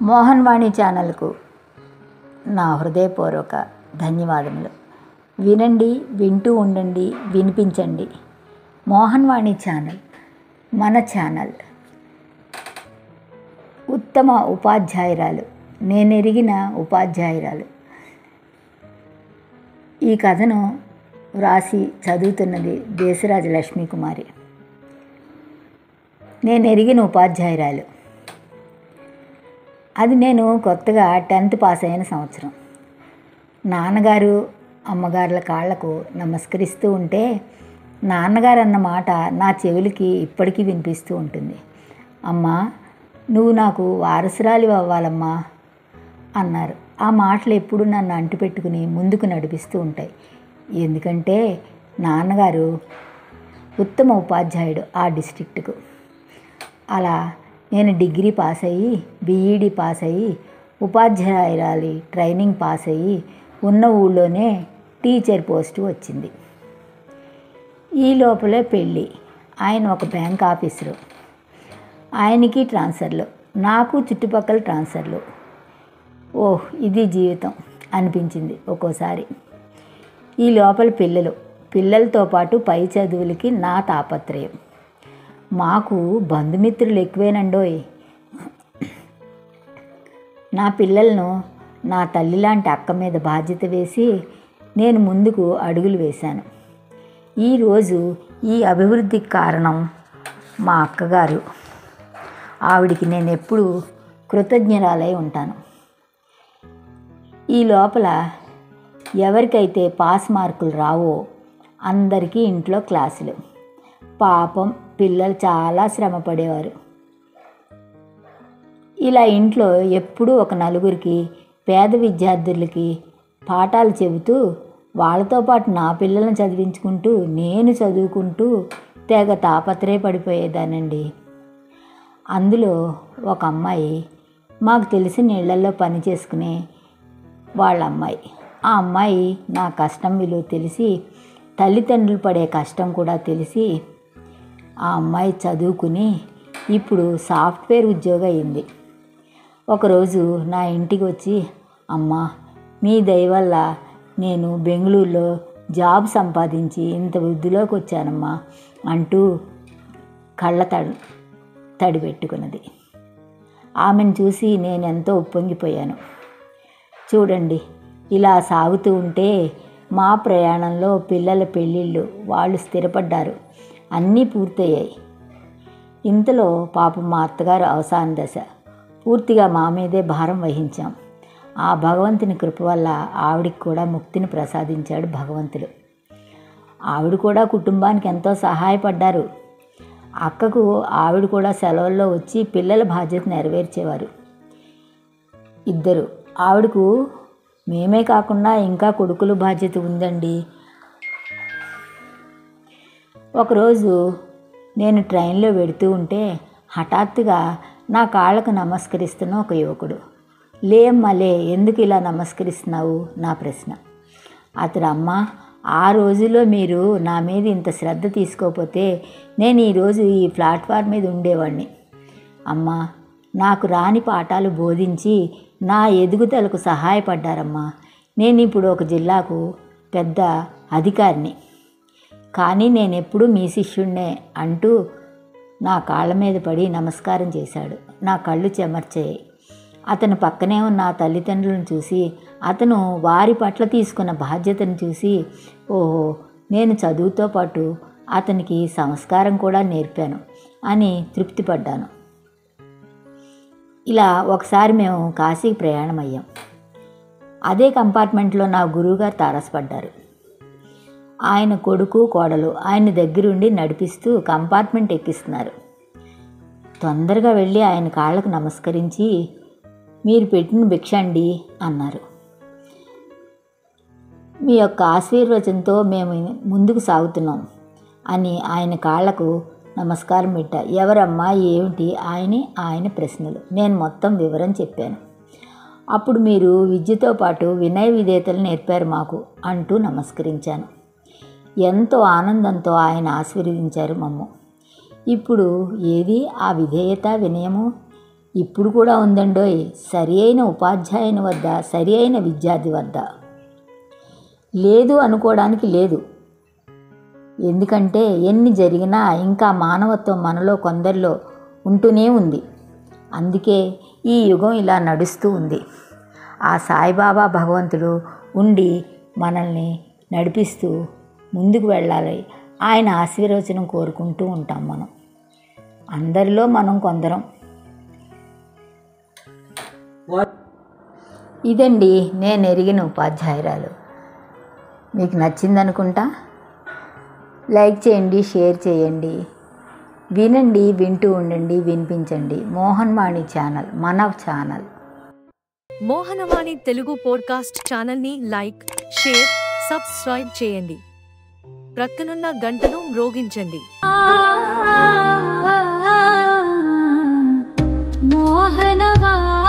మోహన్ వాణి ఛానల్కు నా హృదయపూర్వక ధన్యవాదములు. వినండి, వింటూ ఉండండి, వినిపించండి. మోహన్ వాణి ఛానల్ మన ఛానల్. ఉత్తమ ఉపాధ్యాయురాలు, నేనెరిగిన ఉపాధ్యాయురాలు. ఈ కథను వ్రాసి చదువుతున్నది దేశరాజ లక్ష్మీకుమారి. నేనెరిగిన ఉపాధ్యాయురాలు. అది నేను కొత్తగా 10th పాస్ అయిన సంవత్సరం. నాన్నగారు అమ్మగారుల కాళ్లకు నమస్కరిస్తూ ఉంటే నాన్నగారు అన్న మాట నా చెవులకి ఇప్పటికీ వినిపిస్తూ ఉంటుంది. అమ్మా, నువ్వు నాకు వారసురాలి అవ్వాలమ్మా అన్నారు. ఆ మాటలు ఎప్పుడు నన్ను అంటిపెట్టుకుని ముందుకు నడిపిస్తూ ఉంటాయి. ఎందుకంటే నాన్నగారు ఉత్తమ ఉపాధ్యాయుడు ఆ డిస్ట్రిక్ట్కు. అలా నేను డిగ్రీ పాస్ అయ్యి, బీఈడీ పాస్ అయ్యి, ఉపాధ్యాయురాలి ట్రైనింగ్ పాస్ అయ్యి ఉన్న ఊళ్ళోనే టీచర్ పోస్టు వచ్చింది. ఈ లోపలే పెళ్ళి. ఆయన ఒక బ్యాంక్ ఆఫీసరు. ఆయనకి ట్రాన్స్ఫర్లు, నాకు చుట్టుపక్కల ట్రాన్స్ఫర్లు. ఓహ్, ఇది జీవితం అనిపించింది ఒక్కోసారి. ఈ లోపల పిల్లలతో పాటు పై చదువులకి నా తాపత్రయం. మాకు బంధుమిత్రులు ఎక్కువేనండోయ్. నా పిల్లలను నా తల్లి లాంటి అక్క మీద బాధ్యత వేసి నేను ముందుకు అడుగులు వేశాను. ఈరోజు ఈ అభివృద్ధికి కారణం మా అక్కగారు. ఆవిడికి నేను ఎప్పుడూ కృతజ్ఞరాలై ఉంటాను. ఈ లోపల ఎవరికైతే పాస్ మార్కులు రావో అందరికీ ఇంట్లో క్లాసులు. పాపం పిల్లలు చాలా శ్రమ పడేవారు. ఇలా ఇంట్లో ఎప్పుడూ ఒక నలుగురికి పేద విద్యార్థులకి పాఠాలు చెబుతూ వాళ్ళతో పాటు నా పిల్లలను చదివించుకుంటూ నేను చదువుకుంటూ తెగ తాపత్రయపడిపోయేదానండి. అందులో ఒక అమ్మాయి, మాకు తెలిసిన ఇళ్లల్లో పని చేసుకునే వాళ్ళ అమ్మాయి. ఆ అమ్మాయి నా కష్టం విలువ తెలిసి, తల్లిదండ్రులు పడే కష్టం కూడా తెలిసి ఆ అమ్మాయి చదువుకుని ఇప్పుడు సాఫ్ట్వేర్ ఉద్యోగం అయింది. ఒకరోజు నా ఇంటికి వచ్చి, అమ్మా, మీ దయ వల్ల నేను బెంగళూరులో జాబ్ సంపాదించి ఇంత వృద్ధిలోకి వచ్చానమ్మా అంటూ కళ్ళ తడి పెట్టుకున్నది. ఆమెను చూసి నేను ఎంతో ఉప్పొంగిపోయాను. చూడండి, ఇలా సాగుతూ ఉంటే మా ప్రయాణంలో పిల్లల పెళ్ళిళ్ళు, వాళ్ళు స్థిరపడ్డారు, అన్నీ పూర్తయ్యాయి. ఇంతలో పాపం మా అత్తగారు అవసాన దశ. పూర్తిగా మా మీదే భారం వహించాం. ఆ భగవంతుని కృప వల్ల ఆవిడికి కూడా ముక్తిని ప్రసాదించాడు భగవంతుడు. ఆవిడ కూడా కుటుంబానికి ఎంతో సహాయపడ్డారు. అక్కకు ఆవిడ కూడా సెలవుల్లో వచ్చి పిల్లల బాధ్యత నెరవేర్చేవారు. ఇద్దరు. ఆవిడకు మేమే కాకుండా ఇంకా కొడుకుల బాధ్యత ఉందండి. ఒకరోజు నేను ట్రైన్లో వెడుతూ ఉంటే హఠాత్తుగా నా కాళ్ళకు నమస్కరిస్తున్న ఒక యువకుడు. లేమ్మలే, ఎందుకు ఇలా నమస్కరిస్తున్నావు నా ప్రశ్న. అతడు, అమ్మ, ఆ రోజుల్లో మీరు నా మీద ఇంత శ్రద్ధ తీసుకోకపోతే నేను ఈరోజు ఈ ప్లాట్ఫామ్ మీద ఉండేవాడిని. అమ్మ, నాకు రాని పాఠాలు బోధించి నా ఎదుగుదలకు సహాయపడ్డారమ్మా. నేను ఇప్పుడు ఒక జిల్లాకు పెద్ద అధికారిని, కానీ నేనెప్పుడూ మీ శిష్యుణ్ణే అంటూ నా కాళ్ళ మీద పడి నమస్కారం చేశాడు. నా కళ్ళు చెమర్చాయి. అతను పక్కనే ఉన్న తల్లిదండ్రులను చూసి, అతను వారి పట్ల తీసుకున్న బాధ్యతను చూసి, ఓహో, నేను చదువుతో పాటు అతనికి సంస్కారం కూడా నేర్పాను అని తృప్తిపడ్డాను. ఇలా ఒకసారి మేము కాశీకి ప్రయాణం అయ్యాం. అదే కంపార్ట్మెంట్లో నా గురువుగారు తారసపడ్డారు. ఆయన కొడుకు, కోడలు ఆయన దగ్గరుండి నడిపిస్తూ కంపార్ట్మెంట్ ఎక్కిస్తున్నారు. తొందరగా వెళ్ళి ఆయన కాళ్ళకు నమస్కరించి, మీరు పెట్టిన భిక్ష అండి అన్నారు. మీ యొక్క ఆశీర్వచనంతో మేము ముందుకు సాగుతున్నాం అని ఆయన కాళ్లకు నమస్కారం పెట్టా. ఎవరమ్మా, ఏమిటి ఆయన ప్రశ్నలు. నేను మొత్తం వివరం చెప్పాను. అప్పుడు మీరు విద్యతో పాటు వినయ విధేయతలు నేర్పారు మాకు అంటూ నమస్కరించాను. ఎంతో ఆనందంతో ఆయన ఆశీర్వదించారు మమ్ము. ఇప్పుడు ఏది ఆ విధేయత, వినయము? ఇప్పుడు కూడా ఉందండోయ్, సరి అయిన ఉపాధ్యాయుని వద్ద, సరి అయిన విద్యార్థి వద్ద. లేదు అనుకోవడానికి లేదు. ఎందుకంటే ఎన్ని జరిగినా ఇంకా మానవత్వం మనలో కొందరిలో ఉంటూనే ఉంది. అందుకే ఈ యుగం ఇలా నడుస్తూ ఉంది. ఆ సాయిబాబా భగవంతుడు ఉండి మనల్ని నడిపిస్తూ ముందుకు వెళ్ళాలి. ఆయన ఆశీర్వచనం కోరుకుంటూ ఉంటాం మనం. అందరిలో మనం కొందరం. ఇదండి నేను ఎరిగిన ఉపాధ్యాయురాలు. మీకు నచ్చిందనుకుంటా. లైక్ చేయండి, షేర్ చేయండి, వినండి, వింటూ ఉండండి, వినిపించండి. మోహన్వాణి ఛానల్ మన ఛానల్. మోహనవాణి తెలుగు పోడ్కాస్ట్ ఛానల్ని లైక్, షేర్, సబ్స్క్రైబ్ చేయండి. ప్రక్కనున్న గంటను మ్రోగించండి. మోహనవాణి.